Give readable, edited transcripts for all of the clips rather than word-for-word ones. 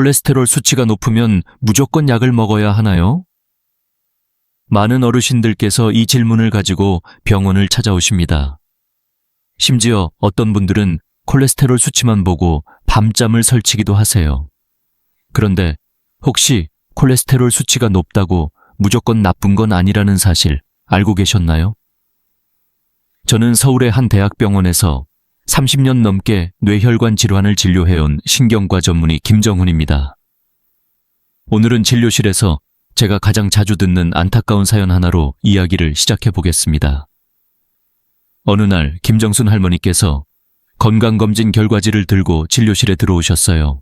콜레스테롤 수치가 높으면 무조건 약을 먹어야 하나요? 많은 어르신들께서 이 질문을 가지고 병원을 찾아오십니다. 심지어 어떤 분들은 콜레스테롤 수치만 보고 밤잠을 설치기도 하세요. 그런데 혹시 콜레스테롤 수치가 높다고 무조건 나쁜 건 아니라는 사실 알고 계셨나요? 저는 서울의 한 대학병원에서 30년 넘게 뇌혈관 질환을 진료해온 신경과 전문의 김정훈입니다. 오늘은 진료실에서 제가 가장 자주 듣는 안타까운 사연 하나로 이야기를 시작해 보겠습니다. 어느 날 김정순 할머니께서 건강검진 결과지를 들고 진료실에 들어오셨어요.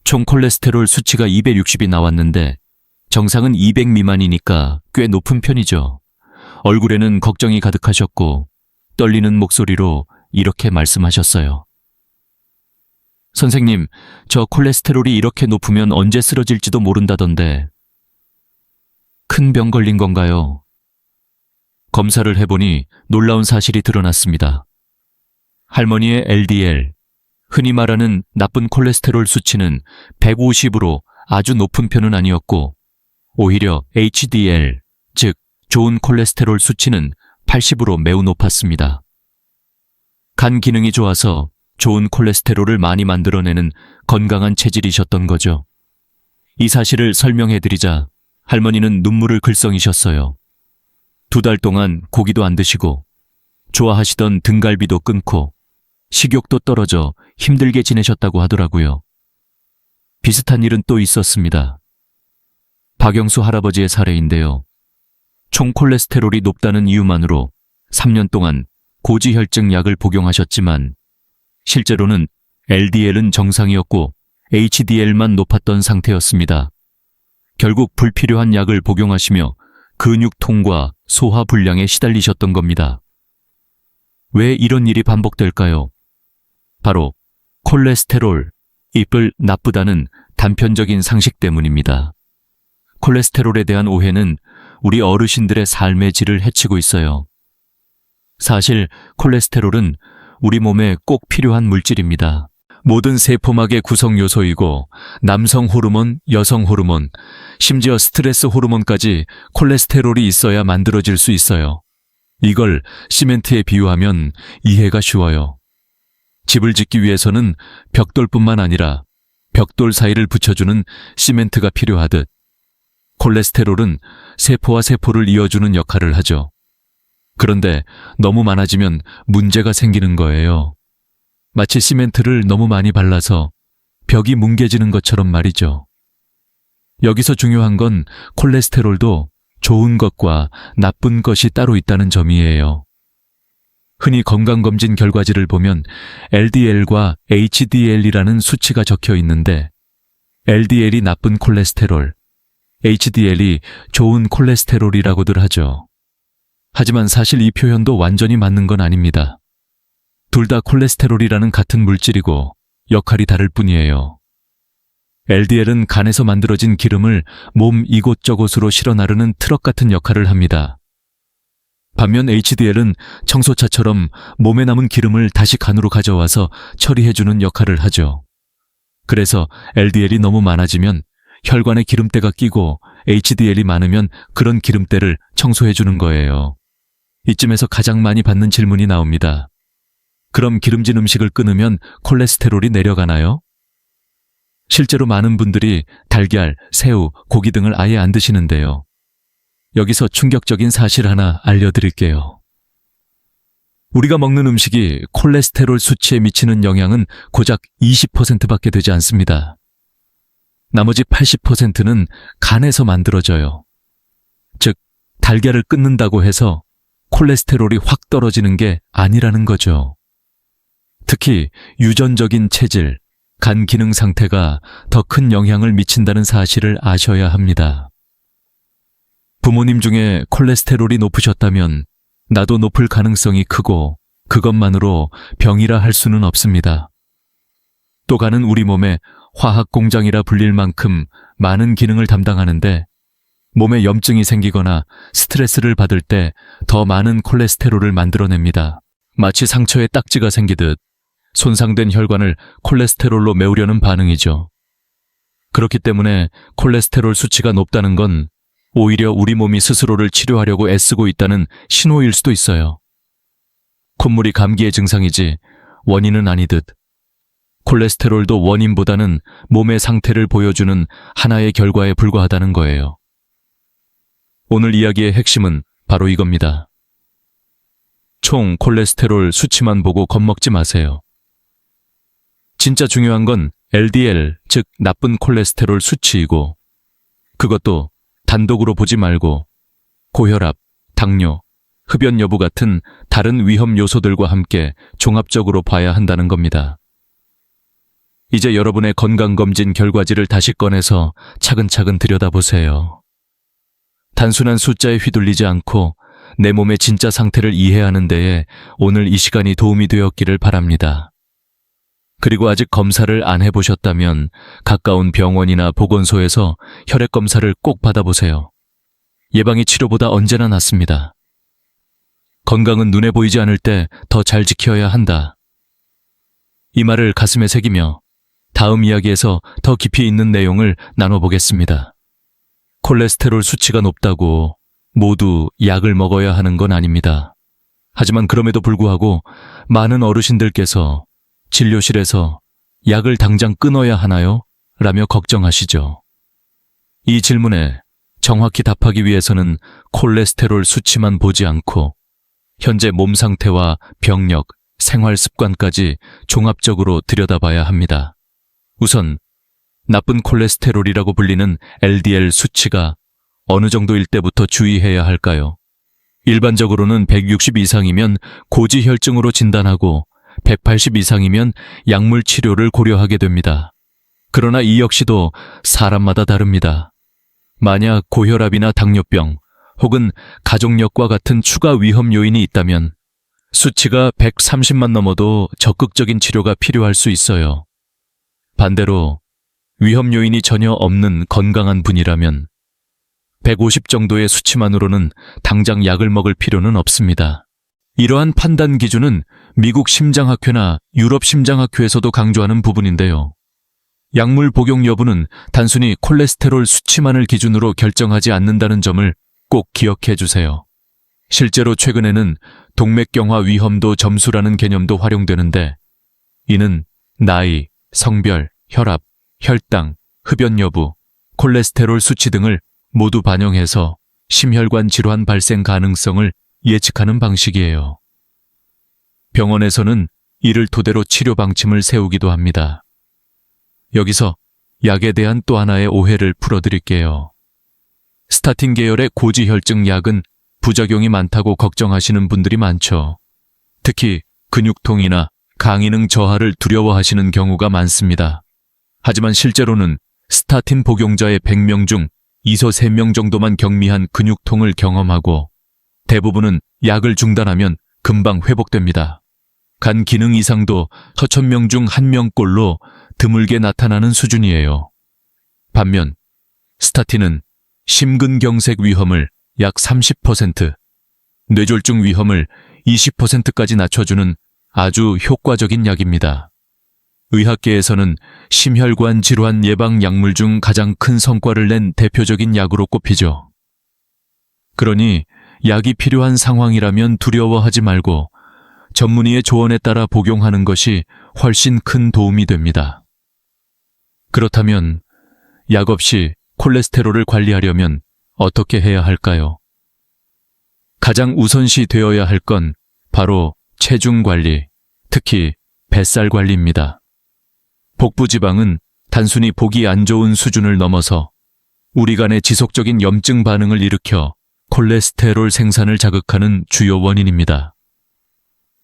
총 콜레스테롤 수치가 260이 나왔는데 정상은 200 미만이니까 꽤 높은 편이죠. 얼굴에는 걱정이 가득하셨고 떨리는 목소리로 이렇게 말씀하셨어요. 선생님, 저 콜레스테롤이 이렇게 높으면 언제 쓰러질지도 모른다던데. 큰 병 걸린 건가요? 검사를 해보니 놀라운 사실이 드러났습니다. 할머니의 LDL, 흔히 말하는 나쁜 콜레스테롤 수치는 150으로 아주 높은 편은 아니었고 오히려 HDL, 즉 좋은 콜레스테롤 수치는 80으로 매우 높았습니다. 간 기능이 좋아서 좋은 콜레스테롤을 많이 만들어내는 건강한 체질이셨던 거죠. 이 사실을 설명해드리자 할머니는 눈물을 글썽이셨어요. 2달 동안 고기도 안 드시고 좋아하시던 등갈비도 끊고 식욕도 떨어져 힘들게 지내셨다고 하더라고요. 비슷한 일은 또 있었습니다. 박영수 할아버지의 사례인데요. 총 콜레스테롤이 높다는 이유만으로 3년 동안 고지혈증 약을 복용하셨지만 실제로는 LDL은 정상이었고 HDL만 높았던 상태였습니다. 결국 불필요한 약을 복용하시며 근육통과 소화불량에 시달리셨던 겁니다. 왜 이런 일이 반복될까요? 바로 콜레스테롤, 잎을 나쁘다는 단편적인 상식 때문입니다. 콜레스테롤에 대한 오해는 우리 어르신들의 삶의 질을 해치고 있어요. 사실 콜레스테롤은 우리 몸에 꼭 필요한 물질입니다. 모든 세포막의 구성 요소이고 남성 호르몬, 여성 호르몬, 심지어 스트레스 호르몬까지 콜레스테롤이 있어야 만들어질 수 있어요. 이걸 시멘트에 비유하면 이해가 쉬워요. 집을 짓기 위해서는 벽돌뿐만 아니라 벽돌 사이를 붙여주는 시멘트가 필요하듯 콜레스테롤은 세포와 세포를 이어주는 역할을 하죠. 그런데 너무 많아지면 문제가 생기는 거예요. 마치 시멘트를 너무 많이 발라서 벽이 뭉개지는 것처럼 말이죠. 여기서 중요한 건 콜레스테롤도 좋은 것과 나쁜 것이 따로 있다는 점이에요. 흔히 건강검진 결과지를 보면 LDL과 HDL이라는 수치가 적혀 있는데 LDL이 나쁜 콜레스테롤, HDL이 좋은 콜레스테롤이라고들 하죠. 하지만 사실 이 표현도 완전히 맞는 건 아닙니다. 둘 다 콜레스테롤이라는 같은 물질이고 역할이 다를 뿐이에요. LDL은 간에서 만들어진 기름을 몸 이곳저곳으로 실어 나르는 트럭 같은 역할을 합니다. 반면 HDL은 청소차처럼 몸에 남은 기름을 다시 간으로 가져와서 처리해주는 역할을 하죠. 그래서 LDL이 너무 많아지면 혈관에 기름때가 끼고 HDL이 많으면 그런 기름때를 청소해주는 거예요. 이쯤에서 가장 많이 받는 질문이 나옵니다. 그럼 기름진 음식을 끊으면 콜레스테롤이 내려가나요? 실제로 많은 분들이 달걀, 새우, 고기 등을 아예 안 드시는데요. 여기서 충격적인 사실 하나 알려드릴게요. 우리가 먹는 음식이 콜레스테롤 수치에 미치는 영향은 고작 20%밖에 되지 않습니다. 나머지 80%는 간에서 만들어져요. 즉, 달걀을 끊는다고 해서 콜레스테롤이 확 떨어지는 게 아니라는 거죠. 특히 유전적인 체질, 간 기능 상태가 더 큰 영향을 미친다는 사실을 아셔야 합니다. 부모님 중에 콜레스테롤이 높으셨다면 나도 높을 가능성이 크고 그것만으로 병이라 할 수는 없습니다. 또 간은 우리 몸의 화학 공장이라 불릴 만큼 많은 기능을 담당하는데 몸에 염증이 생기거나 스트레스를 받을 때 더 많은 콜레스테롤을 만들어냅니다. 마치 상처에 딱지가 생기듯 손상된 혈관을 콜레스테롤로 메우려는 반응이죠. 그렇기 때문에 콜레스테롤 수치가 높다는 건 오히려 우리 몸이 스스로를 치료하려고 애쓰고 있다는 신호일 수도 있어요. 콧물이 감기의 증상이지 원인은 아니듯 콜레스테롤도 원인보다는 몸의 상태를 보여주는 하나의 결과에 불과하다는 거예요. 오늘 이야기의 핵심은 바로 이겁니다. 총 콜레스테롤 수치만 보고 겁먹지 마세요. 진짜 중요한 건 LDL, 즉 나쁜 콜레스테롤 수치이고, 그것도 단독으로 보지 말고 고혈압, 당뇨, 흡연 여부 같은 다른 위험 요소들과 함께 종합적으로 봐야 한다는 겁니다. 이제 여러분의 건강검진 결과지를 다시 꺼내서 차근차근 들여다보세요. 단순한 숫자에 휘둘리지 않고 내 몸의 진짜 상태를 이해하는 데에 오늘 이 시간이 도움이 되었기를 바랍니다. 그리고 아직 검사를 안 해보셨다면 가까운 병원이나 보건소에서 혈액 검사를 꼭 받아보세요. 예방이 치료보다 언제나 낫습니다. 건강은 눈에 보이지 않을 때 더 잘 지켜야 한다. 이 말을 가슴에 새기며 다음 이야기에서 더 깊이 있는 내용을 나눠보겠습니다. 콜레스테롤 수치가 높다고 모두 약을 먹어야 하는 건 아닙니다. 하지만 그럼에도 불구하고 많은 어르신들께서 진료실에서 약을 당장 끊어야 하나요? 라며 걱정하시죠. 이 질문에 정확히 답하기 위해서는 콜레스테롤 수치만 보지 않고 현재 몸 상태와 병력, 생활 습관까지 종합적으로 들여다봐야 합니다. 우선 나쁜 콜레스테롤이라고 불리는 LDL 수치가 어느 정도일 때부터 주의해야 할까요? 일반적으로는 160 이상이면 고지혈증으로 진단하고 180 이상이면 약물 치료를 고려하게 됩니다. 그러나 이 역시도 사람마다 다릅니다. 만약 고혈압이나 당뇨병 혹은 가족력과 같은 추가 위험 요인이 있다면 수치가 130만 넘어도 적극적인 치료가 필요할 수 있어요. 반대로 위험 요인이 전혀 없는 건강한 분이라면 150 정도의 수치만으로는 당장 약을 먹을 필요는 없습니다. 이러한 판단 기준은 미국 심장학회나 유럽 심장학회에서도 강조하는 부분인데요. 약물 복용 여부는 단순히 콜레스테롤 수치만을 기준으로 결정하지 않는다는 점을 꼭 기억해 주세요. 실제로 최근에는 동맥경화 위험도 점수라는 개념도 활용되는데, 이는 나이, 성별, 혈압, 혈당, 흡연 여부, 콜레스테롤 수치 등을 모두 반영해서 심혈관 질환 발생 가능성을 예측하는 방식이에요. 병원에서는 이를 토대로 치료 방침을 세우기도 합니다. 여기서 약에 대한 또 하나의 오해를 풀어드릴게요. 스타틴 계열의 고지혈증 약은 부작용이 많다고 걱정하시는 분들이 많죠. 특히 근육통이나 강기능 저하를 두려워하시는 경우가 많습니다. 하지만 실제로는 스타틴 복용자의 100명 중 2서 3명 정도만 경미한 근육통을 경험하고 대부분은 약을 중단하면 금방 회복됩니다. 간 기능 이상도 서천 명 중 1명꼴로 드물게 나타나는 수준이에요. 반면 스타틴은 심근경색 위험을 약 30%, 뇌졸중 위험을 20%까지 낮춰주는 아주 효과적인 약입니다. 의학계에서는 심혈관 질환 예방 약물 중 가장 큰 성과를 낸 대표적인 약으로 꼽히죠. 그러니 약이 필요한 상황이라면 두려워하지 말고 전문의의 조언에 따라 복용하는 것이 훨씬 큰 도움이 됩니다. 그렇다면 약 없이 콜레스테롤을 관리하려면 어떻게 해야 할까요? 가장 우선시 되어야 할 건 바로 체중 관리, 특히 뱃살 관리입니다. 복부 지방은 단순히 보기 안 좋은 수준을 넘어서 우리 간의 지속적인 염증 반응을 일으켜 콜레스테롤 생산을 자극하는 주요 원인입니다.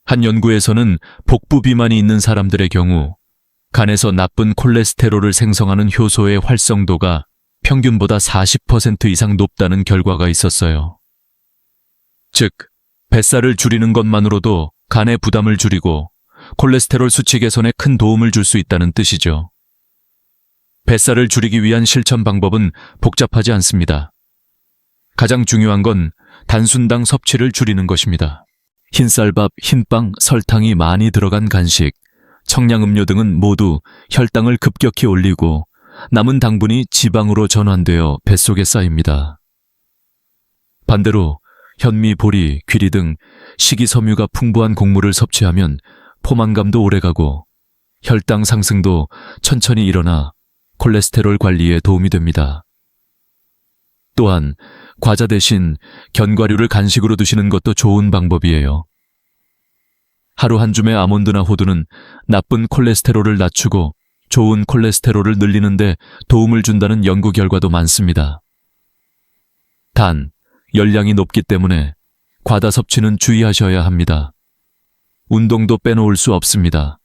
한 연구에서는 복부 비만이 있는 사람들의 경우 간에서 나쁜 콜레스테롤을 생성하는 효소의 활성도가 평균보다 40% 이상 높다는 결과가 있었어요. 즉, 뱃살을 줄이는 것만으로도 간의 부담을 줄이고 콜레스테롤 수치 개선에 큰 도움을 줄 수 있다는 뜻이죠. 뱃살을 줄이기 위한 실천 방법은 복잡하지 않습니다. 가장 중요한 건 단순당 섭취를 줄이는 것입니다. 흰쌀밥, 흰빵, 설탕이 많이 들어간 간식, 청량음료 등은 모두 혈당을 급격히 올리고 남은 당분이 지방으로 전환되어 뱃속에 쌓입니다. 반대로 현미, 보리, 귀리 등 식이섬유가 풍부한 곡물을 섭취하면 포만감도 오래가고 혈당 상승도 천천히 일어나 콜레스테롤 관리에 도움이 됩니다. 또한 과자 대신 견과류를 간식으로 드시는 것도 좋은 방법이에요. 하루 한 줌의 아몬드나 호두는 나쁜 콜레스테롤을 낮추고 좋은 콜레스테롤을 늘리는데 도움을 준다는 연구 결과도 많습니다. 단, 열량이 높기 때문에 과다 섭취는 주의하셔야 합니다. 운동도 빼놓을 수 없습니다.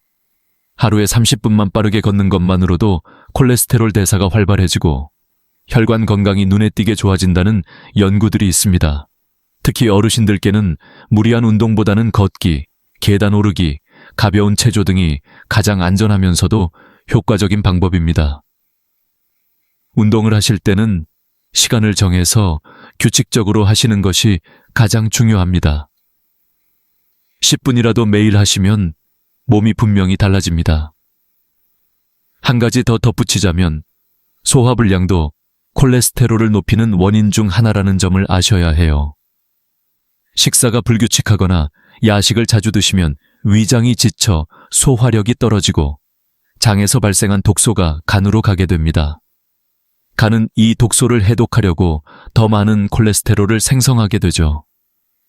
하루에 30분만 빠르게 걷는 것만으로도 콜레스테롤 대사가 활발해지고 혈관 건강이 눈에 띄게 좋아진다는 연구들이 있습니다. 특히 어르신들께는 무리한 운동보다는 걷기, 계단 오르기, 가벼운 체조 등이 가장 안전하면서도 효과적인 방법입니다. 운동을 하실 때는 시간을 정해서 규칙적으로 하시는 것이 가장 중요합니다. 10분이라도 매일 하시면 몸이 분명히 달라집니다. 한 가지 더 덧붙이자면 소화불량도 콜레스테롤을 높이는 원인 중 하나라는 점을 아셔야 해요. 식사가 불규칙하거나 야식을 자주 드시면 위장이 지쳐 소화력이 떨어지고 장에서 발생한 독소가 간으로 가게 됩니다. 간은 이 독소를 해독하려고 더 많은 콜레스테롤을 생성하게 되죠.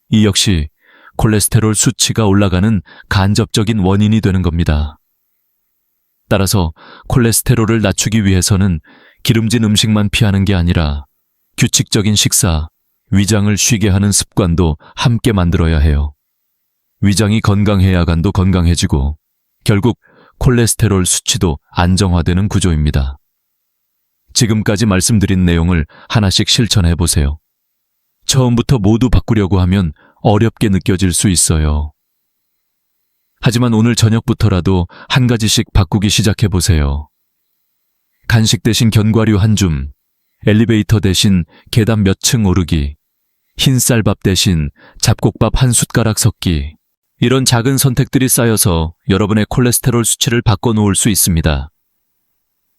이 역시 콜레스테롤 수치가 올라가는 간접적인 원인이 되는 겁니다. 따라서 콜레스테롤을 낮추기 위해서는 기름진 음식만 피하는 게 아니라 규칙적인 식사, 위장을 쉬게 하는 습관도 함께 만들어야 해요. 위장이 건강해야 간도 건강해지고 결국 콜레스테롤 수치도 안정화되는 구조입니다. 지금까지 말씀드린 내용을 하나씩 실천해 보세요. 처음부터 모두 바꾸려고 하면 어렵게 느껴질 수 있어요. 하지만 오늘 저녁부터라도 한 가지씩 바꾸기 시작해 보세요. 간식 대신 견과류 한 줌, 엘리베이터 대신 계단 몇 층 오르기, 흰쌀밥 대신 잡곡밥 한 숟가락 섞기. 이런 작은 선택들이 쌓여서 여러분의 콜레스테롤 수치를 바꿔놓을 수 있습니다.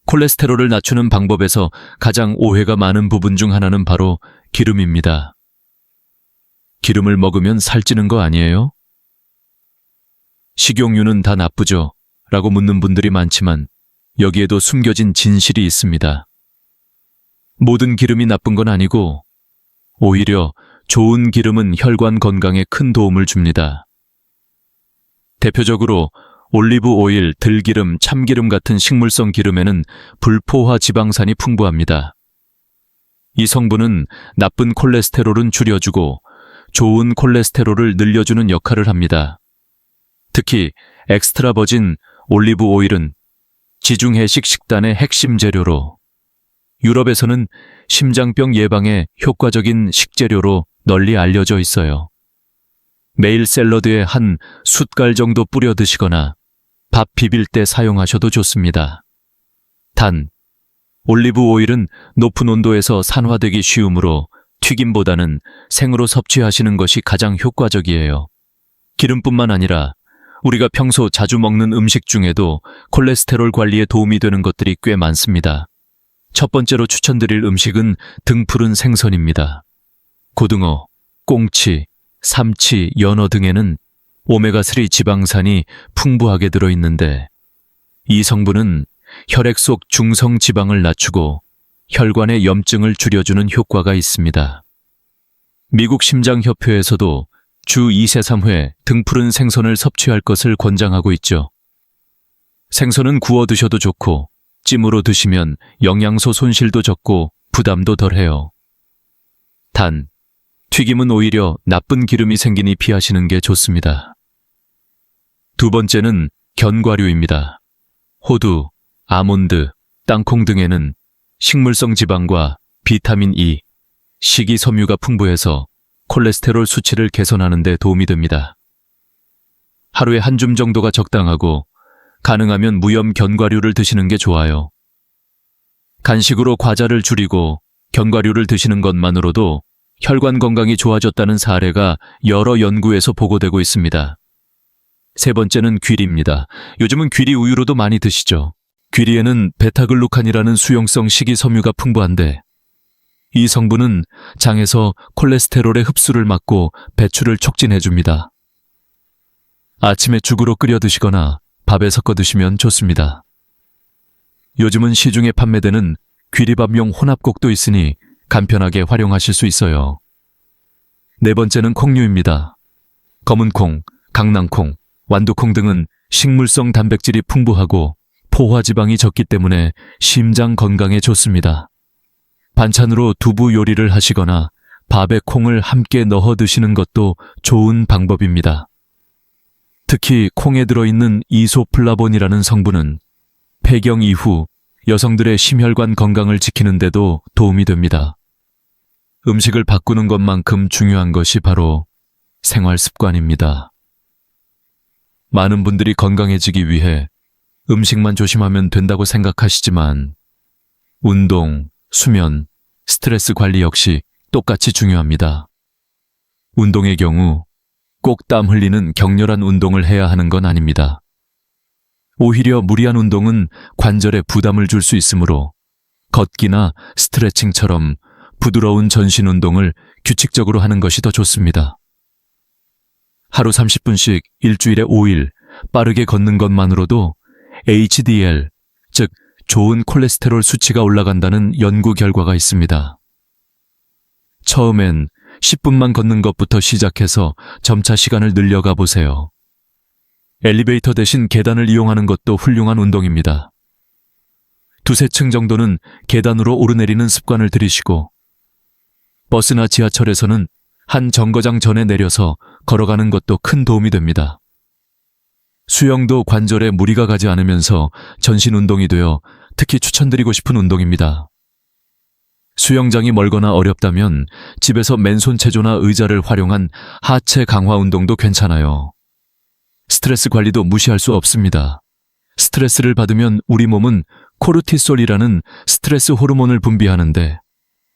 콜레스테롤을 낮추는 방법에서 가장 오해가 많은 부분 중 하나는 바로 기름입니다. 기름을 먹으면 살찌는 거 아니에요? 식용유는 다 나쁘죠? 라고 묻는 분들이 많지만 여기에도 숨겨진 진실이 있습니다. 모든 기름이 나쁜 건 아니고 오히려 좋은 기름은 혈관 건강에 큰 도움을 줍니다. 대표적으로 올리브 오일, 들기름, 참기름 같은 식물성 기름에는 불포화 지방산이 풍부합니다. 이 성분은 나쁜 콜레스테롤은 줄여주고 좋은 콜레스테롤을 늘려주는 역할을 합니다. 특히 엑스트라 버진 올리브 오일은 지중해식 식단의 핵심 재료로, 유럽에서는 심장병 예방에 효과적인 식재료로 널리 알려져 있어요. 매일 샐러드에 한 숟갈 정도 뿌려 드시거나 밥 비빌 때 사용하셔도 좋습니다. 단, 올리브 오일은 높은 온도에서 산화되기 쉬우므로 튀김보다는 생으로 섭취하시는 것이 가장 효과적이에요. 기름뿐만 아니라 우리가 평소 자주 먹는 음식 중에도 콜레스테롤 관리에 도움이 되는 것들이 꽤 많습니다. 첫 번째로 추천드릴 음식은 등푸른 생선입니다. 고등어, 꽁치, 삼치, 연어 등에는 오메가3 지방산이 풍부하게 들어있는데 이 성분은 혈액 속 중성 지방을 낮추고 혈관의 염증을 줄여주는 효과가 있습니다. 미국 심장협회에서도 주 2세 3회 등푸른 생선을 섭취할 것을 권장하고 있죠. 생선은 구워 드셔도 좋고 찜으로 드시면 영양소 손실도 적고 부담도 덜해요. 단, 튀김은 오히려 나쁜 기름이 생기니 피하시는 게 좋습니다. 두 번째는 견과류입니다. 호두, 아몬드, 땅콩 등에는 식물성 지방과 비타민 E, 식이섬유가 풍부해서 콜레스테롤 수치를 개선하는 데 도움이 됩니다. 하루에 한 줌 정도가 적당하고 가능하면 무염 견과류를 드시는 게 좋아요. 간식으로 과자를 줄이고 견과류를 드시는 것만으로도 혈관 건강이 좋아졌다는 사례가 여러 연구에서 보고되고 있습니다. 세 번째는 귀리입니다. 요즘은 귀리 우유로도 많이 드시죠. 귀리에는 베타글루칸이라는 수용성 식이섬유가 풍부한데 이 성분은 장에서 콜레스테롤의 흡수를 막고 배출을 촉진해줍니다. 아침에 죽으로 끓여 드시거나 밥에 섞어 드시면 좋습니다. 요즘은 시중에 판매되는 귀리밥용 혼합곡도 있으니 간편하게 활용하실 수 있어요. 네 번째는 콩류입니다. 검은콩, 강낭콩, 완두콩 등은 식물성 단백질이 풍부하고 포화지방이 적기 때문에 심장 건강에 좋습니다. 반찬으로 두부 요리를 하시거나 밥에 콩을 함께 넣어 드시는 것도 좋은 방법입니다. 특히 콩에 들어있는 이소플라본이라는 성분은 폐경 이후 여성들의 심혈관 건강을 지키는 데도 도움이 됩니다. 음식을 바꾸는 것만큼 중요한 것이 바로 생활 습관입니다. 많은 분들이 건강해지기 위해 음식만 조심하면 된다고 생각하시지만 운동, 수면, 스트레스 관리 역시 똑같이 중요합니다. 운동의 경우 꼭 땀 흘리는 격렬한 운동을 해야 하는 건 아닙니다. 오히려 무리한 운동은 관절에 부담을 줄 수 있으므로 걷기나 스트레칭처럼 부드러운 전신 운동을 규칙적으로 하는 것이 더 좋습니다. 하루 30분씩 일주일에 5일 빠르게 걷는 것만으로도 HDL, 즉 좋은 콜레스테롤 수치가 올라간다는 연구 결과가 있습니다. 처음엔 10분만 걷는 것부터 시작해서 점차 시간을 늘려가 보세요. 엘리베이터 대신 계단을 이용하는 것도 훌륭한 운동입니다. 두세 층 정도는 계단으로 오르내리는 습관을 들이시고 버스나 지하철에서는 한 정거장 전에 내려서 걸어가는 것도 큰 도움이 됩니다. 수영도 관절에 무리가 가지 않으면서 전신 운동이 되어 특히 추천드리고 싶은 운동입니다. 수영장이 멀거나 어렵다면 집에서 맨손 체조나 의자를 활용한 하체 강화 운동도 괜찮아요. 스트레스 관리도 무시할 수 없습니다. 스트레스를 받으면 우리 몸은 코르티솔이라는 스트레스 호르몬을 분비하는데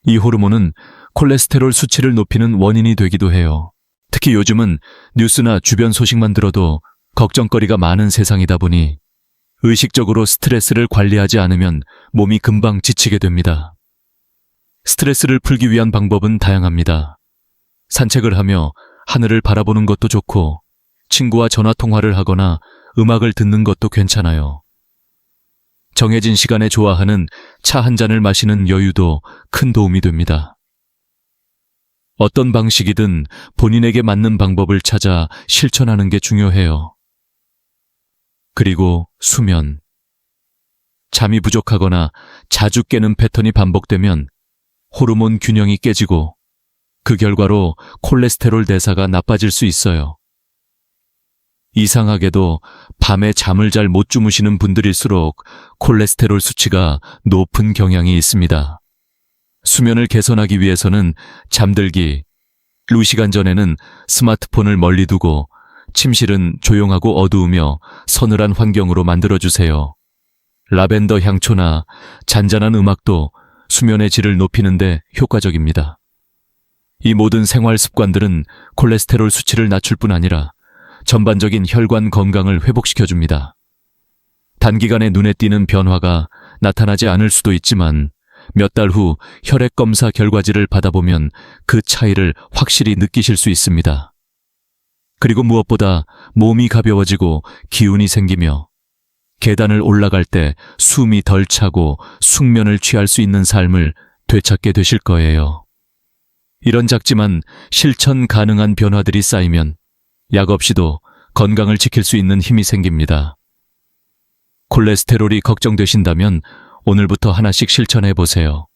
이 호르몬은 콜레스테롤 수치를 높이는 원인이 되기도 해요. 특히 요즘은 뉴스나 주변 소식만 들어도 걱정거리가 많은 세상이다 보니 의식적으로 스트레스를 관리하지 않으면 몸이 금방 지치게 됩니다. 스트레스를 풀기 위한 방법은 다양합니다. 산책을 하며 하늘을 바라보는 것도 좋고 친구와 전화 통화를 하거나 음악을 듣는 것도 괜찮아요. 정해진 시간에 좋아하는 차 한 잔을 마시는 여유도 큰 도움이 됩니다. 어떤 방식이든 본인에게 맞는 방법을 찾아 실천하는 게 중요해요. 그리고 수면. 잠이 부족하거나 자주 깨는 패턴이 반복되면 호르몬 균형이 깨지고 그 결과로 콜레스테롤 대사가 나빠질 수 있어요. 이상하게도 밤에 잠을 잘 못 주무시는 분들일수록 콜레스테롤 수치가 높은 경향이 있습니다. 수면을 개선하기 위해서는 잠들기, 루시간 전에는 스마트폰을 멀리 두고 침실은 조용하고 어두우며 서늘한 환경으로 만들어주세요. 라벤더 향초나 잔잔한 음악도 수면의 질을 높이는 데 효과적입니다. 이 모든 생활 습관들은 콜레스테롤 수치를 낮출 뿐 아니라 전반적인 혈관 건강을 회복시켜줍니다. 단기간에 눈에 띄는 변화가 나타나지 않을 수도 있지만 몇 달 후 혈액 검사 결과지를 받아보면 그 차이를 확실히 느끼실 수 있습니다. 그리고 무엇보다 몸이 가벼워지고 기운이 생기며 계단을 올라갈 때 숨이 덜 차고 숙면을 취할 수 있는 삶을 되찾게 되실 거예요. 이런 작지만 실천 가능한 변화들이 쌓이면 약 없이도 건강을 지킬 수 있는 힘이 생깁니다. 콜레스테롤이 걱정되신다면 오늘부터 하나씩 실천해 보세요.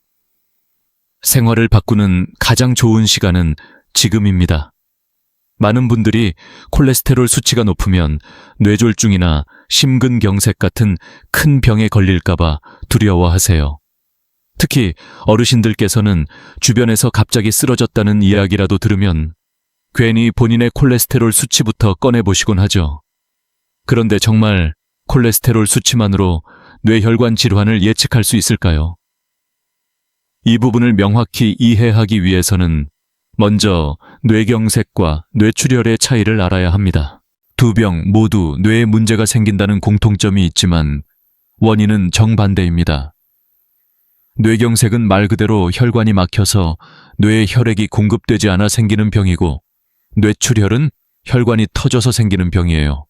생활을 바꾸는 가장 좋은 시간은 지금입니다. 많은 분들이 콜레스테롤 수치가 높으면 뇌졸중이나 심근경색 같은 큰 병에 걸릴까봐 두려워하세요. 특히 어르신들께서는 주변에서 갑자기 쓰러졌다는 이야기라도 들으면 괜히 본인의 콜레스테롤 수치부터 꺼내보시곤 하죠. 그런데 정말 콜레스테롤 수치만으로 뇌혈관 질환을 예측할 수 있을까요? 이 부분을 명확히 이해하기 위해서는 먼저 뇌경색과 뇌출혈의 차이를 알아야 합니다. 두 병 모두 뇌에 문제가 생긴다는 공통점이 있지만 원인은 정반대입니다. 뇌경색은 말 그대로 혈관이 막혀서 뇌에 혈액이 공급되지 않아 생기는 병이고, 뇌출혈은 혈관이 터져서 생기는 병이에요.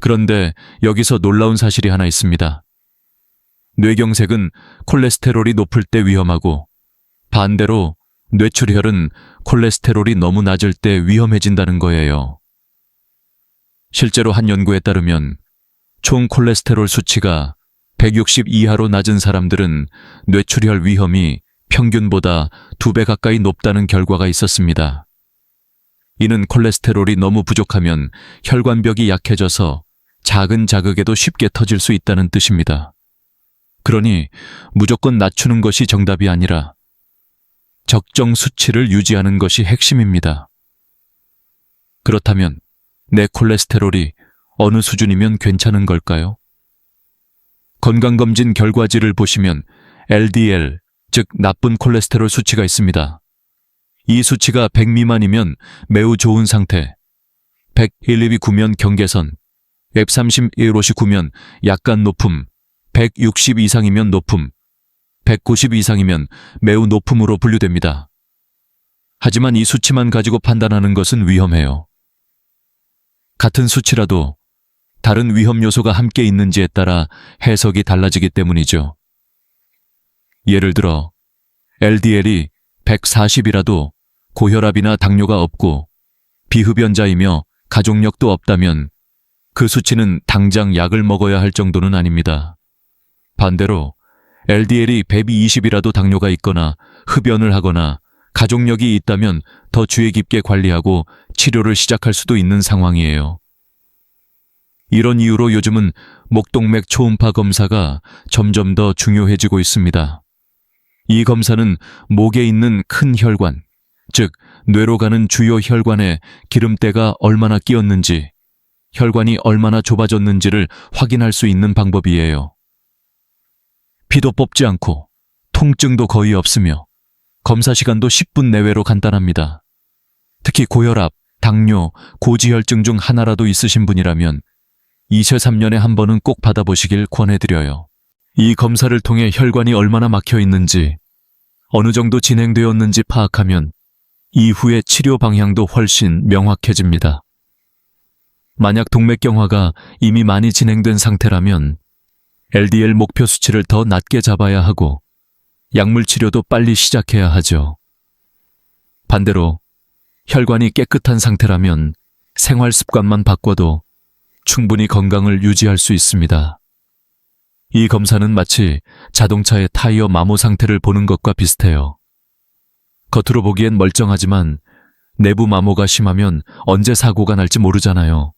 그런데 여기서 놀라운 사실이 하나 있습니다. 뇌경색은 콜레스테롤이 높을 때 위험하고, 반대로 뇌출혈은 콜레스테롤이 너무 낮을 때 위험해진다는 거예요. 실제로 한 연구에 따르면 총 콜레스테롤 수치가 160 이하로 낮은 사람들은 뇌출혈 위험이 평균보다 2배 가까이 높다는 결과가 있었습니다. 이는 콜레스테롤이 너무 부족하면 혈관벽이 약해져서 작은 자극에도 쉽게 터질 수 있다는 뜻입니다. 그러니 무조건 낮추는 것이 정답이 아니라 적정 수치를 유지하는 것이 핵심입니다. 그렇다면 내 콜레스테롤이 어느 수준이면 괜찮은 걸까요? 건강검진 결과지를 보시면 LDL, 즉 나쁜 콜레스테롤 수치가 있습니다. 이 수치가 100 미만이면 매우 좋은 상태, 101이 9면 경계선, 131이 9면 약간 높음, 160 이상이면 높음, 190 이상이면 매우 높음으로 분류됩니다. 하지만 이 수치만 가지고 판단하는 것은 위험해요. 같은 수치라도 다른 위험 요소가 함께 있는지에 따라 해석이 달라지기 때문이죠. 예를 들어 LDL이 140이라도 고혈압이나 당뇨가 없고 비흡연자이며 가족력도 없다면 그 수치는 당장 약을 먹어야 할 정도는 아닙니다. 반대로 LDL이 120이라도 당뇨가 있거나 흡연을 하거나 가족력이 있다면 더 주의 깊게 관리하고 치료를 시작할 수도 있는 상황이에요. 이런 이유로 요즘은 목동맥 초음파 검사가 점점 더 중요해지고 있습니다. 이 검사는 목에 있는 큰 혈관, 즉 뇌로 가는 주요 혈관에 기름때가 얼마나 끼었는지, 혈관이 얼마나 좁아졌는지를 확인할 수 있는 방법이에요. 피도 뽑지 않고 통증도 거의 없으며 검사 시간도 10분 내외로 간단합니다. 특히 고혈압, 당뇨, 고지혈증 중 하나라도 있으신 분이라면 2세 3년에 한 번은 꼭 받아보시길 권해드려요. 이 검사를 통해 혈관이 얼마나 막혀 있는지, 어느 정도 진행되었는지 파악하면 이후의 치료 방향도 훨씬 명확해집니다. 만약 동맥경화가 이미 많이 진행된 상태라면 LDL 목표 수치를 더 낮게 잡아야 하고 약물 치료도 빨리 시작해야 하죠. 반대로 혈관이 깨끗한 상태라면 생활 습관만 바꿔도 충분히 건강을 유지할 수 있습니다. 이 검사는 마치 자동차의 타이어 마모 상태를 보는 것과 비슷해요. 겉으로 보기엔 멀쩡하지만 내부 마모가 심하면 언제 사고가 날지 모르잖아요.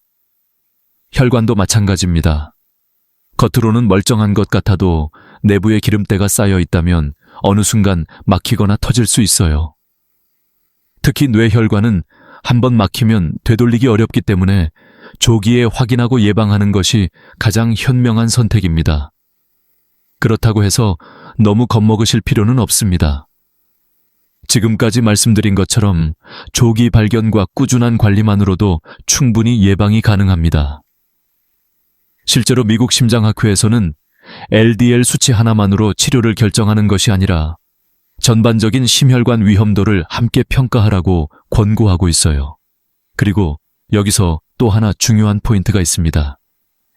혈관도 마찬가지입니다. 겉으로는 멀쩡한 것 같아도 내부에 기름때가 쌓여 있다면 어느 순간 막히거나 터질 수 있어요. 특히 뇌혈관은 한번 막히면 되돌리기 어렵기 때문에 조기에 확인하고 예방하는 것이 가장 현명한 선택입니다. 그렇다고 해서 너무 겁먹으실 필요는 없습니다. 지금까지 말씀드린 것처럼 조기 발견과 꾸준한 관리만으로도 충분히 예방이 가능합니다. 실제로 미국 심장학회에서는 LDL 수치 하나만으로 치료를 결정하는 것이 아니라 전반적인 심혈관 위험도를 함께 평가하라고 권고하고 있어요. 그리고 여기서 또 하나 중요한 포인트가 있습니다.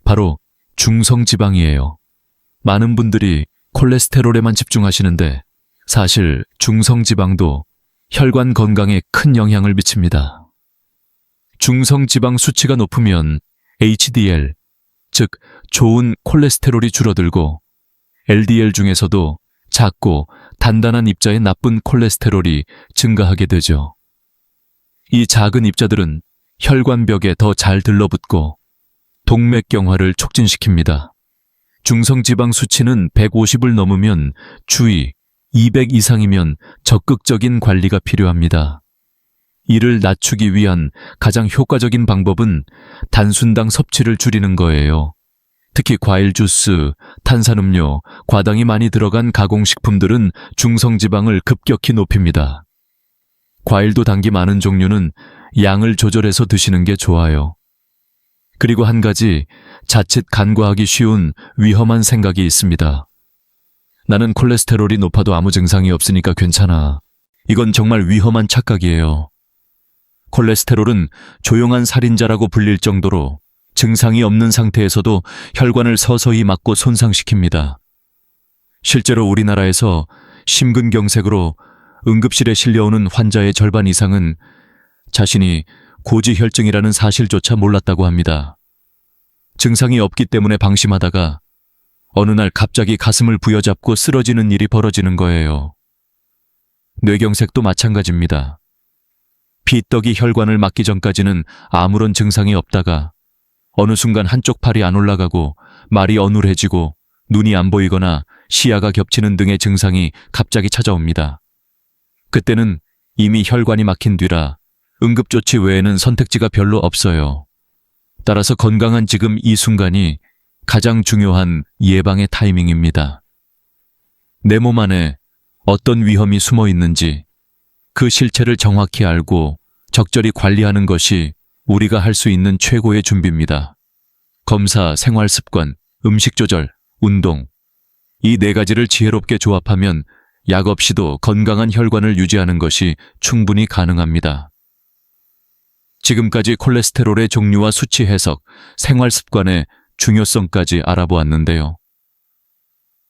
바로 중성지방이에요. 많은 분들이 콜레스테롤에만 집중하시는데 사실 중성지방도 혈관 건강에 큰 영향을 미칩니다. 중성지방 수치가 높으면 HDL, 즉 좋은 콜레스테롤이 줄어들고 LDL 중에서도 작고 단단한 입자의 나쁜 콜레스테롤이 증가하게 되죠. 이 작은 입자들은 혈관벽에 더 잘 들러붙고 동맥경화를 촉진시킵니다. 중성지방 수치는 150을 넘으면 주의, 200 이상이면 적극적인 관리가 필요합니다. 이를 낮추기 위한 가장 효과적인 방법은 단순당 섭취를 줄이는 거예요. 특히 과일 주스, 탄산음료, 과당이 많이 들어간 가공식품들은 중성지방을 급격히 높입니다. 과일도 당기 많은 종류는 양을 조절해서 드시는 게 좋아요. 그리고 한 가지 자칫 간과하기 쉬운 위험한 생각이 있습니다. 나는 콜레스테롤이 높아도 아무 증상이 없으니까 괜찮아. 이건 정말 위험한 착각이에요. 콜레스테롤은 조용한 살인자라고 불릴 정도로 증상이 없는 상태에서도 혈관을 서서히 막고 손상시킵니다. 실제로 우리나라에서 심근경색으로 응급실에 실려오는 환자의 절반 이상은 자신이 고지혈증이라는 사실조차 몰랐다고 합니다. 증상이 없기 때문에 방심하다가 어느 날 갑자기 가슴을 부여잡고 쓰러지는 일이 벌어지는 거예요. 뇌경색도 마찬가지입니다. 빗떡이 혈관을 막기 전까지는 아무런 증상이 없다가 어느 순간 한쪽 팔이 안 올라가고 말이 어눌해지고 눈이 안 보이거나 시야가 겹치는 등의 증상이 갑자기 찾아옵니다. 그때는 이미 혈관이 막힌 뒤라 응급조치 외에는 선택지가 별로 없어요. 따라서 건강한 지금 이 순간이 가장 중요한 예방의 타이밍입니다. 내 몸 안에 어떤 위험이 숨어 있는지 그 실체를 정확히 알고 적절히 관리하는 것이 우리가 할 수 있는 최고의 준비입니다. 검사, 생활습관, 음식 조절, 운동. 이 네 가지를 지혜롭게 조합하면 약 없이도 건강한 혈관을 유지하는 것이 충분히 가능합니다. 지금까지 콜레스테롤의 종류와 수치 해석, 생활습관의 중요성까지 알아보았는데요.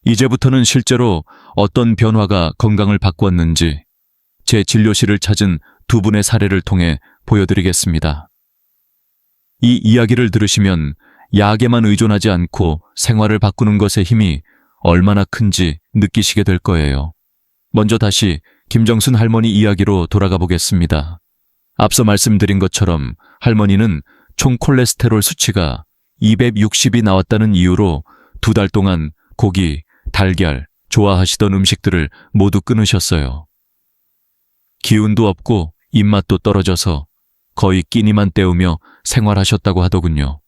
이제부터는 실제로 어떤 변화가 건강을 바꾸었는지 제 진료실을 찾은 두 분의 사례를 통해 보여드리겠습니다. 이 이야기를 들으시면 약에만 의존하지 않고 생활을 바꾸는 것의 힘이 얼마나 큰지 느끼시게 될 거예요. 먼저 다시 김정순 할머니 이야기로 돌아가 보겠습니다. 앞서 말씀드린 것처럼 할머니는 총 콜레스테롤 수치가 260이 나왔다는 이유로 2달 동안 고기, 달걀, 좋아하시던 음식들을 모두 끊으셨어요. 기운도 없고 입맛도 떨어져서 거의 끼니만 때우며 생활하셨다고 하더군요.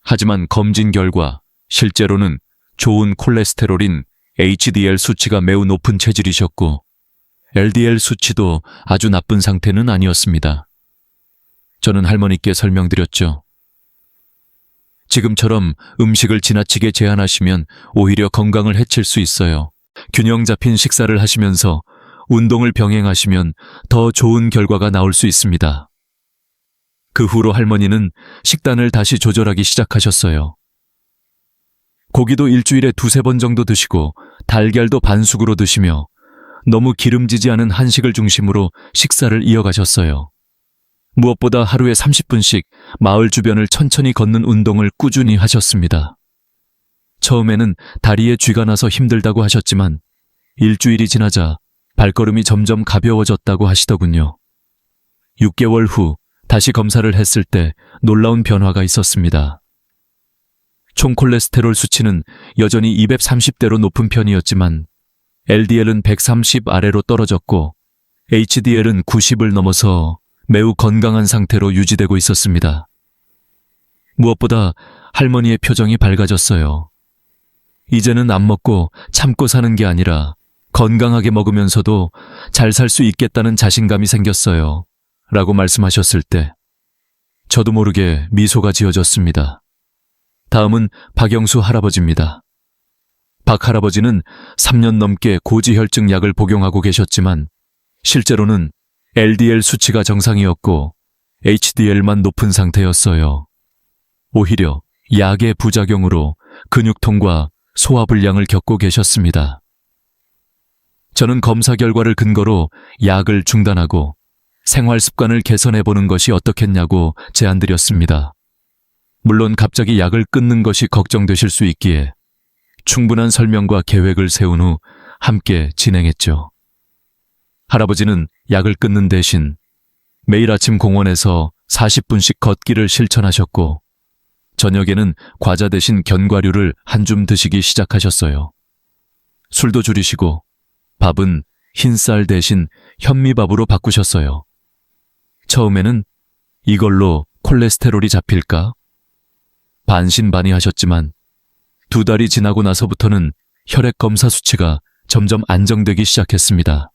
하지만 검진 결과 실제로는 좋은 콜레스테롤인 HDL 수치가 매우 높은 체질이셨고 LDL 수치도 아주 나쁜 상태는 아니었습니다. 저는 할머니께 설명드렸죠. 지금처럼 음식을 지나치게 제한하시면 오히려 건강을 해칠 수 있어요. 균형 잡힌 식사를 하시면서 운동을 병행하시면 더 좋은 결과가 나올 수 있습니다. 그 후로 할머니는 식단을 다시 조절하기 시작하셨어요. 고기도 일주일에 2-3번 정도 드시고 달걀도 반숙으로 드시며 너무 기름지지 않은 한식을 중심으로 식사를 이어가셨어요. 무엇보다 하루에 30분씩 마을 주변을 천천히 걷는 운동을 꾸준히 하셨습니다. 처음에는 다리에 쥐가 나서 힘들다고 하셨지만 일주일이 지나자 발걸음이 점점 가벼워졌다고 하시더군요. 6개월 후 다시 검사를 했을 때 놀라운 변화가 있었습니다. 총 콜레스테롤 수치는 여전히 230대로 높은 편이었지만 LDL은 130 아래로 떨어졌고 HDL은 90을 넘어서 매우 건강한 상태로 유지되고 있었습니다. 무엇보다 할머니의 표정이 밝아졌어요. 이제는 안 먹고 참고 사는 게 아니라 건강하게 먹으면서도 잘 살 수 있겠다는 자신감이 생겼어요. 라고 말씀하셨을 때 저도 모르게 미소가 지어졌습니다. 다음은 박영수 할아버지입니다. 박 할아버지는 3년 넘게 고지혈증 약을 복용하고 계셨지만 실제로는 LDL 수치가 정상이었고 HDL만 높은 상태였어요. 오히려 약의 부작용으로 근육통과 소화불량을 겪고 계셨습니다. 저는 검사 결과를 근거로 약을 중단하고 생활 습관을 개선해보는 것이 어떻겠냐고 제안드렸습니다. 물론 갑자기 약을 끊는 것이 걱정되실 수 있기에 충분한 설명과 계획을 세운 후 함께 진행했죠. 할아버지는 약을 끊는 대신 매일 아침 공원에서 40분씩 걷기를 실천하셨고 저녁에는 과자 대신 견과류를 한 줌 드시기 시작하셨어요. 술도 줄이시고 밥은 흰쌀 대신 현미밥으로 바꾸셨어요. 처음에는 이걸로 콜레스테롤이 잡힐까? 반신반의하셨지만 2달이 지나고 나서부터는 혈액 검사 수치가 점점 안정되기 시작했습니다.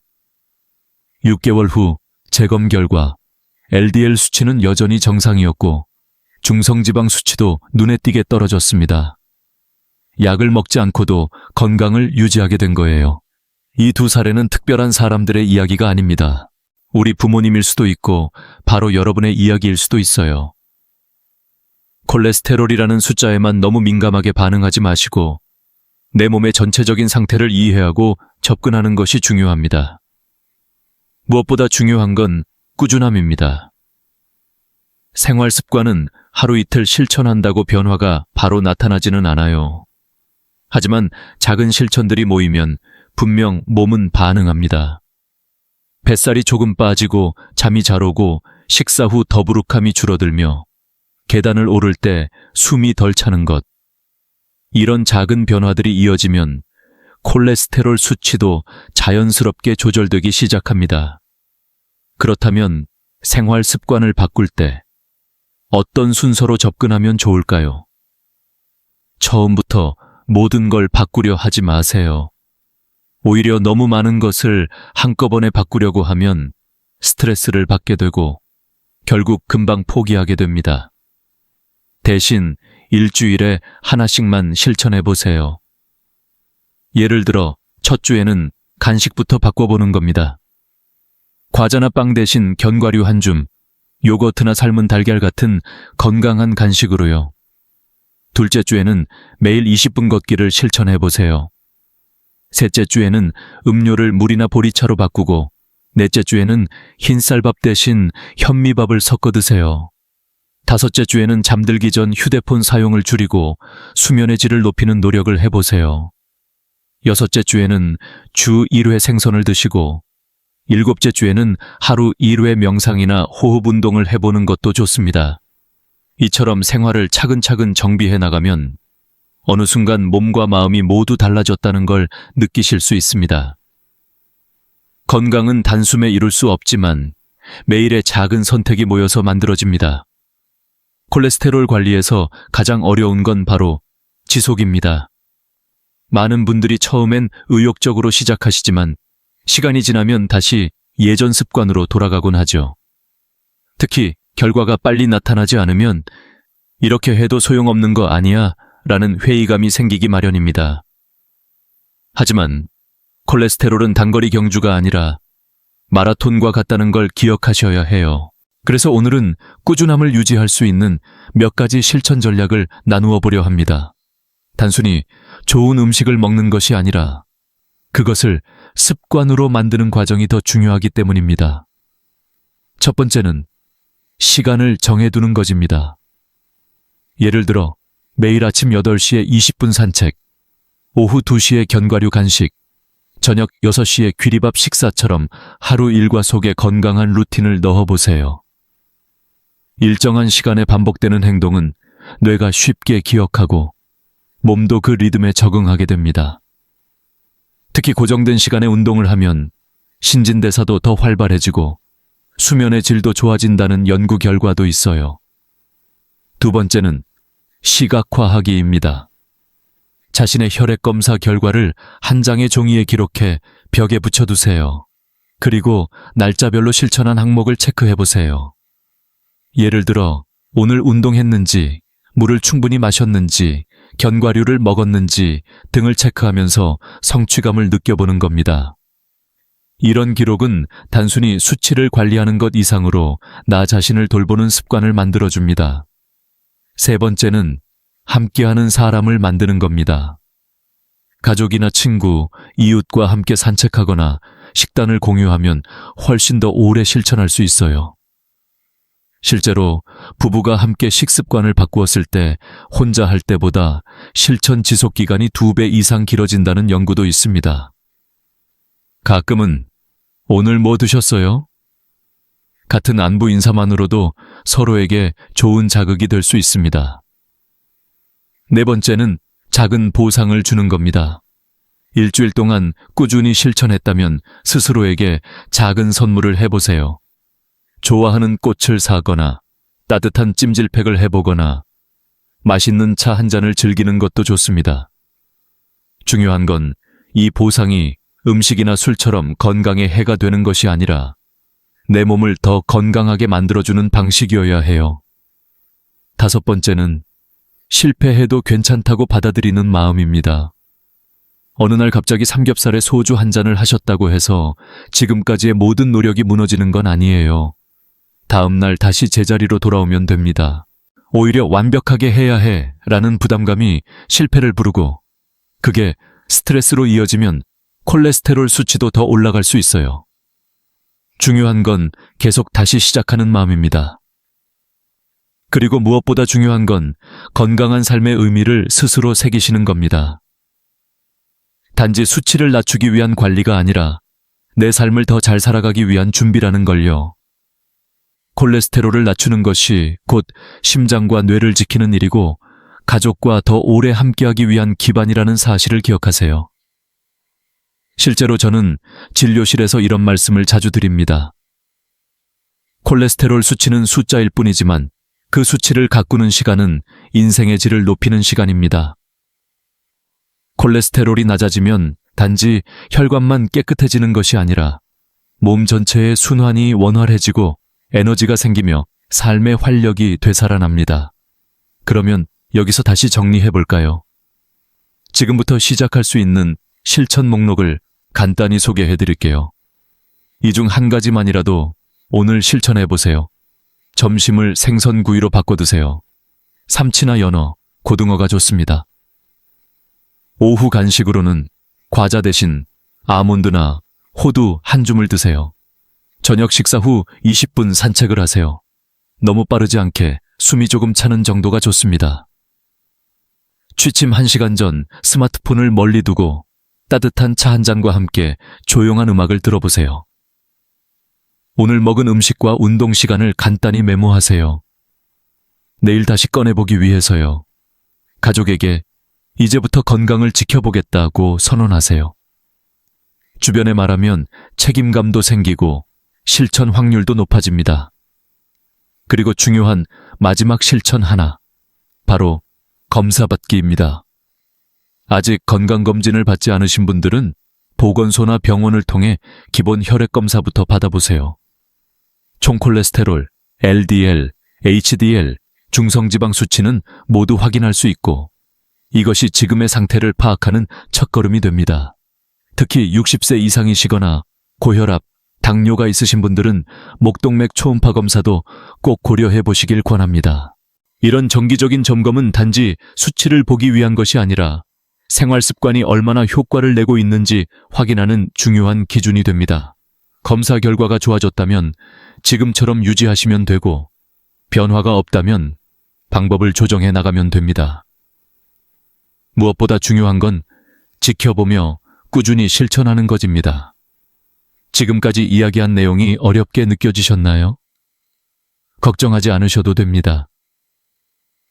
6개월 후 재검 결과 LDL 수치는 여전히 정상이었고 중성지방 수치도 눈에 띄게 떨어졌습니다. 약을 먹지 않고도 건강을 유지하게 된 거예요. 이 두 사례는 특별한 사람들의 이야기가 아닙니다. 우리 부모님일 수도 있고 바로 여러분의 이야기일 수도 있어요. 콜레스테롤이라는 숫자에만 너무 민감하게 반응하지 마시고 내 몸의 전체적인 상태를 이해하고 접근하는 것이 중요합니다. 무엇보다 중요한 건 꾸준함입니다. 생활 습관은 하루 이틀 실천한다고 변화가 바로 나타나지는 않아요. 하지만 작은 실천들이 모이면 분명 몸은 반응합니다. 뱃살이 조금 빠지고 잠이 잘 오고 식사 후 더부룩함이 줄어들며 계단을 오를 때 숨이 덜 차는 것. 이런 작은 변화들이 이어지면 콜레스테롤 수치도 자연스럽게 조절되기 시작합니다. 그렇다면 생활 습관을 바꿀 때 어떤 순서로 접근하면 좋을까요? 처음부터 모든 걸 바꾸려 하지 마세요. 오히려 너무 많은 것을 한꺼번에 바꾸려고 하면 스트레스를 받게 되고 결국 금방 포기하게 됩니다. 대신 일주일에 하나씩만 실천해 보세요. 예를 들어 첫 주에는 간식부터 바꿔보는 겁니다. 과자나 빵 대신 견과류 한 줌, 요거트나 삶은 달걀 같은 건강한 간식으로요. 둘째 주에는 매일 20분 걷기를 실천해 보세요. 셋째 주에는 음료를 물이나 보리차로 바꾸고 넷째 주에는 흰쌀밥 대신 현미밥을 섞어 드세요. 다섯째 주에는 잠들기 전 휴대폰 사용을 줄이고 수면의 질을 높이는 노력을 해보세요. 여섯째 주에는 주 1회 생선을 드시고 일곱째 주에는 하루 1회 명상이나 호흡 운동을 해보는 것도 좋습니다. 이처럼 생활을 차근차근 정비해 나가면 어느 순간 몸과 마음이 모두 달라졌다는 걸 느끼실 수 있습니다. 건강은 단숨에 이룰 수 없지만 매일의 작은 선택이 모여서 만들어집니다. 콜레스테롤 관리에서 가장 어려운 건 바로 지속입니다. 많은 분들이 처음엔 의욕적으로 시작하시지만 시간이 지나면 다시 예전 습관으로 돌아가곤 하죠. 특히 결과가 빨리 나타나지 않으면 이렇게 해도 소용없는 거 아니야? 라는 회의감이 생기기 마련입니다. 하지만 콜레스테롤은 단거리 경주가 아니라 마라톤과 같다는 걸 기억하셔야 해요. 그래서 오늘은 꾸준함을 유지할 수 있는 몇 가지 실천 전략을 나누어 보려 합니다. 단순히 좋은 음식을 먹는 것이 아니라 그것을 습관으로 만드는 과정이 더 중요하기 때문입니다. 첫 번째는 시간을 정해두는 것입니다. 예를 들어 매일 아침 8시에 20분 산책, 오후 2시에 견과류 간식, 저녁 6시에 귀리밥 식사처럼 하루 일과 속에 건강한 루틴을 넣어보세요. 일정한 시간에 반복되는 행동은 뇌가 쉽게 기억하고 몸도 그 리듬에 적응하게 됩니다. 특히 고정된 시간에 운동을 하면 신진대사도 더 활발해지고 수면의 질도 좋아진다는 연구 결과도 있어요. 두 번째는 시각화하기입니다. 자신의 혈액 검사 결과를 한 장의 종이에 기록해 벽에 붙여두세요. 그리고 날짜별로 실천한 항목을 체크해보세요. 예를 들어 오늘 운동했는지, 물을 충분히 마셨는지, 견과류를 먹었는지 등을 체크하면서 성취감을 느껴보는 겁니다. 이런 기록은 단순히 수치를 관리하는 것 이상으로 나 자신을 돌보는 습관을 만들어줍니다. 세 번째는 함께하는 사람을 만드는 겁니다. 가족이나 친구, 이웃과 함께 산책하거나 식단을 공유하면 훨씬 더 오래 실천할 수 있어요. 실제로 부부가 함께 식습관을 바꾸었을 때 혼자 할 때보다 실천 지속 기간이 2배 이상 길어진다는 연구도 있습니다. 가끔은 오늘 뭐 드셨어요? 같은 안부 인사만으로도 서로에게 좋은 자극이 될 수 있습니다. 네 번째는 작은 보상을 주는 겁니다. 일주일 동안 꾸준히 실천했다면 스스로에게 작은 선물을 해보세요. 좋아하는 꽃을 사거나 따뜻한 찜질팩을 해보거나 맛있는 차 한 잔을 즐기는 것도 좋습니다. 중요한 건 이 보상이 음식이나 술처럼 건강에 해가 되는 것이 아니라 내 몸을 더 건강하게 만들어주는 방식이어야 해요. 5번째는 실패해도 괜찮다고 받아들이는 마음입니다. 어느 날 갑자기 삼겹살에 소주 한 잔을 하셨다고 해서 지금까지의 모든 노력이 무너지는 건 아니에요. 다음 날 다시 제자리로 돌아오면 됩니다. 오히려 완벽하게 해야 해 라는 부담감이 실패를 부르고 그게 스트레스로 이어지면 콜레스테롤 수치도 더 올라갈 수 있어요. 중요한 건 계속 다시 시작하는 마음입니다. 그리고 무엇보다 중요한 건 건강한 삶의 의미를 스스로 새기시는 겁니다. 단지 수치를 낮추기 위한 관리가 아니라 내 삶을 더 잘 살아가기 위한 준비라는 걸요. 콜레스테롤을 낮추는 것이 곧 심장과 뇌를 지키는 일이고 가족과 더 오래 함께하기 위한 기반이라는 사실을 기억하세요. 실제로 저는 진료실에서 이런 말씀을 자주 드립니다. 콜레스테롤 수치는 숫자일 뿐이지만 그 수치를 가꾸는 시간은 인생의 질을 높이는 시간입니다. 콜레스테롤이 낮아지면 단지 혈관만 깨끗해지는 것이 아니라 몸 전체의 순환이 원활해지고 에너지가 생기며 삶의 활력이 되살아납니다. 그러면 여기서 다시 정리해 볼까요? 지금부터 시작할 수 있는 실천 목록을 간단히 소개해 드릴게요. 이 중 한 가지만이라도 오늘 실천해 보세요. 점심을 생선구이로 바꿔 드세요. 삼치나 연어, 고등어가 좋습니다. 오후 간식으로는 과자 대신 아몬드나 호두 한 줌을 드세요. 저녁 식사 후 20분 산책을 하세요. 너무 빠르지 않게 숨이 조금 차는 정도가 좋습니다. 취침 1시간 전 스마트폰을 멀리 두고 따뜻한 차 한 잔과 함께 조용한 음악을 들어보세요. 오늘 먹은 음식과 운동 시간을 간단히 메모하세요. 내일 다시 꺼내보기 위해서요. 가족에게 이제부터 건강을 지켜보겠다고 선언하세요. 주변에 말하면 책임감도 생기고 실천 확률도 높아집니다. 그리고 중요한 마지막 실천 하나, 바로 검사받기입니다. 아직 건강검진을 받지 않으신 분들은 보건소나 병원을 통해 기본 혈액검사부터 받아보세요. 총콜레스테롤, LDL, HDL, 중성지방 수치는 모두 확인할 수 있고 이것이 지금의 상태를 파악하는 첫걸음이 됩니다. 특히 60세 이상이시거나 고혈압, 당뇨가 있으신 분들은 목동맥 초음파 검사도 꼭 고려해 보시길 권합니다. 이런 정기적인 점검은 단지 수치를 보기 위한 것이 아니라 생활 습관이 얼마나 효과를 내고 있는지 확인하는 중요한 기준이 됩니다. 검사 결과가 좋아졌다면 지금처럼 유지하시면 되고 변화가 없다면 방법을 조정해 나가면 됩니다. 무엇보다 중요한 건 지켜보며 꾸준히 실천하는 것입니다. 지금까지 이야기한 내용이 어렵게 느껴지셨나요? 걱정하지 않으셔도 됩니다.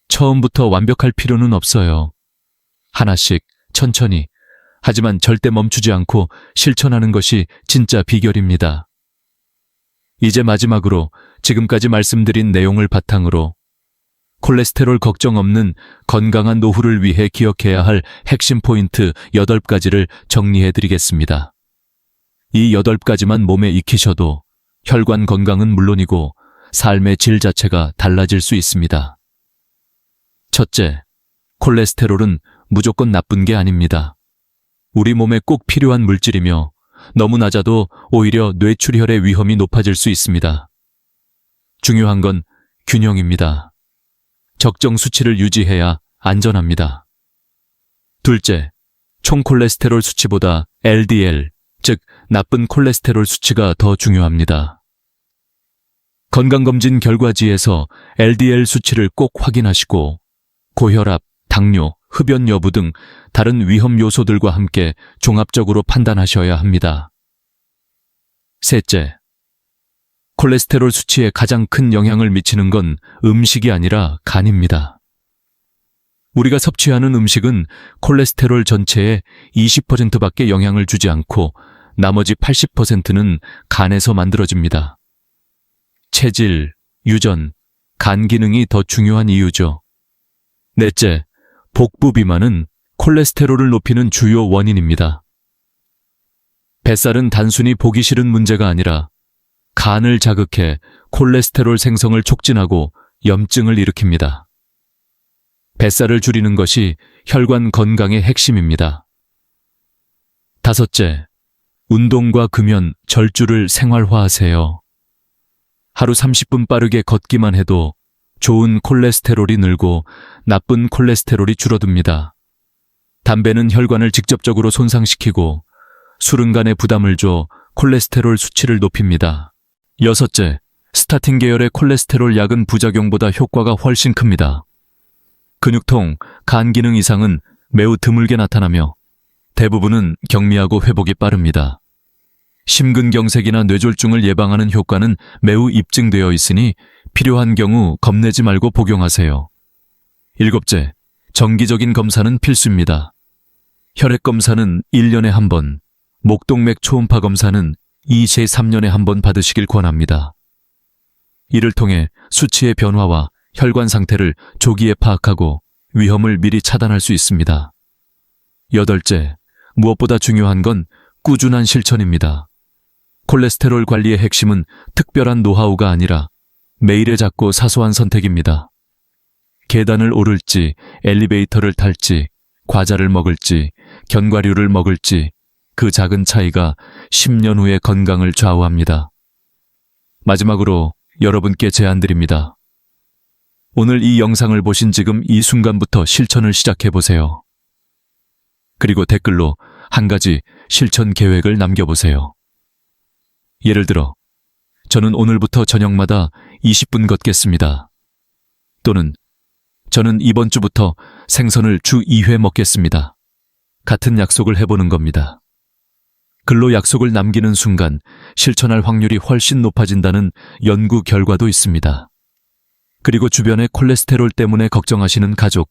처음부터 완벽할 필요는 없어요. 하나씩 천천히, 하지만 절대 멈추지 않고 실천하는 것이 진짜 비결입니다. 이제 마지막으로 지금까지 말씀드린 내용을 바탕으로 콜레스테롤 걱정 없는 건강한 노후를 위해 기억해야 할 핵심 포인트 8가지를 정리해 드리겠습니다. 이 8가지만 몸에 익히셔도 혈관 건강은 물론이고 삶의 질 자체가 달라질 수 있습니다. 첫째, 콜레스테롤은 무조건 나쁜 게 아닙니다. 우리 몸에 꼭 필요한 물질이며 너무 낮아도 오히려 뇌출혈의 위험이 높아질 수 있습니다. 중요한 건 균형입니다. 적정 수치를 유지해야 안전합니다. 둘째, 총 콜레스테롤 수치보다 LDL, 즉 나쁜 콜레스테롤 수치가 더 중요합니다. 건강검진 결과지에서 LDL 수치를 꼭 확인하시고 고혈압, 당뇨, 흡연 여부 등 다른 위험 요소들과 함께 종합적으로 판단하셔야 합니다. 셋째, 콜레스테롤 수치에 가장 큰 영향을 미치는 건 음식이 아니라 간입니다. 우리가 섭취하는 음식은 콜레스테롤 전체의 20%밖에 영향을 주지 않고 나머지 80%는 간에서 만들어집니다. 체질, 유전, 간 기능이 더 중요한 이유죠. 넷째, 복부 비만은 콜레스테롤을 높이는 주요 원인입니다. 뱃살은 단순히 보기 싫은 문제가 아니라 간을 자극해 콜레스테롤 생성을 촉진하고 염증을 일으킵니다. 뱃살을 줄이는 것이 혈관 건강의 핵심입니다. 다섯째, 운동과 금연, 절주를 생활화하세요. 하루 30분 빠르게 걷기만 해도 좋은 콜레스테롤이 늘고 나쁜 콜레스테롤이 줄어듭니다. 담배는 혈관을 직접적으로 손상시키고 술은 간에 부담을 줘 콜레스테롤 수치를 높입니다. 여섯째, 스타틴 계열의 콜레스테롤 약은 부작용보다 효과가 훨씬 큽니다. 근육통, 간 기능 이상은 매우 드물게 나타나며 대부분은 경미하고 회복이 빠릅니다. 심근경색이나 뇌졸중을 예방하는 효과는 매우 입증되어 있으니 필요한 경우 겁내지 말고 복용하세요. 일곱째, 정기적인 검사는 필수입니다. 혈액 검사는 1년에 한 번, 목동맥 초음파 검사는 2세 3년에 한 번 받으시길 권합니다. 이를 통해 수치의 변화와 혈관 상태를 조기에 파악하고 위험을 미리 차단할 수 있습니다. 여덟째, 무엇보다 중요한 건 꾸준한 실천입니다. 콜레스테롤 관리의 핵심은 특별한 노하우가 아니라 매일의 작고 사소한 선택입니다. 계단을 오를지, 엘리베이터를 탈지, 과자를 먹을지, 견과류를 먹을지, 그 작은 차이가 10년 후의 건강을 좌우합니다. 마지막으로 여러분께 제안드립니다. 오늘 이 영상을 보신 지금 이 순간부터 실천을 시작해보세요. 그리고 댓글로 한 가지 실천 계획을 남겨보세요. 예를 들어, 저는 오늘부터 저녁마다 20분 걷겠습니다. 또는 저는 이번 주부터 생선을 주 2회 먹겠습니다. 같은 약속을 해보는 겁니다. 글로 약속을 남기는 순간 실천할 확률이 훨씬 높아진다는 연구 결과도 있습니다. 그리고 주변에 콜레스테롤 때문에 걱정하시는 가족,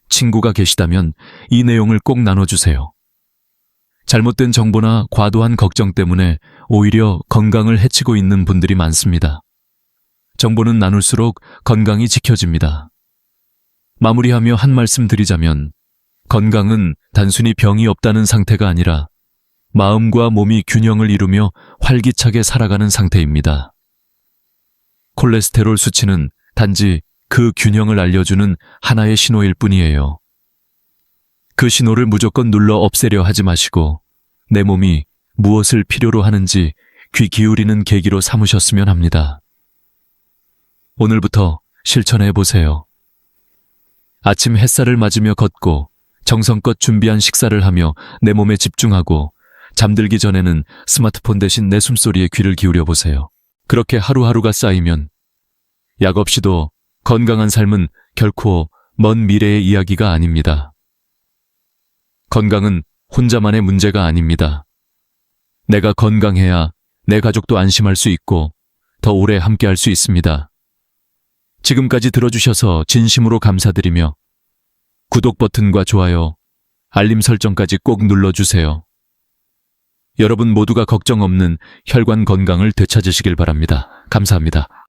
친구가 계시다면 이 내용을 꼭 나눠주세요. 잘못된 정보나 과도한 걱정 때문에 오히려 건강을 해치고 있는 분들이 많습니다. 정보는 나눌수록 건강이 지켜집니다. 마무리하며 한 말씀 드리자면, 건강은 단순히 병이 없다는 상태가 아니라 마음과 몸이 균형을 이루며 활기차게 살아가는 상태입니다. 콜레스테롤 수치는 단지 그 균형을 알려주는 하나의 신호일 뿐이에요. 그 신호를 무조건 눌러 없애려 하지 마시고 내 몸이 무엇을 필요로 하는지 귀 기울이는 계기로 삼으셨으면 합니다. 오늘부터 실천해 보세요. 아침 햇살을 맞으며 걷고 정성껏 준비한 식사를 하며 내 몸에 집중하고 잠들기 전에는 스마트폰 대신 내 숨소리에 귀를 기울여 보세요. 그렇게 하루하루가 쌓이면 약 없이도 건강한 삶은 결코 먼 미래의 이야기가 아닙니다. 건강은 혼자만의 문제가 아닙니다. 내가 건강해야 내 가족도 안심할 수 있고 더 오래 함께할 수 있습니다. 지금까지 들어주셔서 진심으로 감사드리며 구독 버튼과 좋아요, 알림 설정까지 꼭 눌러주세요. 여러분 모두가 걱정 없는 혈관 건강을 되찾으시길 바랍니다. 감사합니다.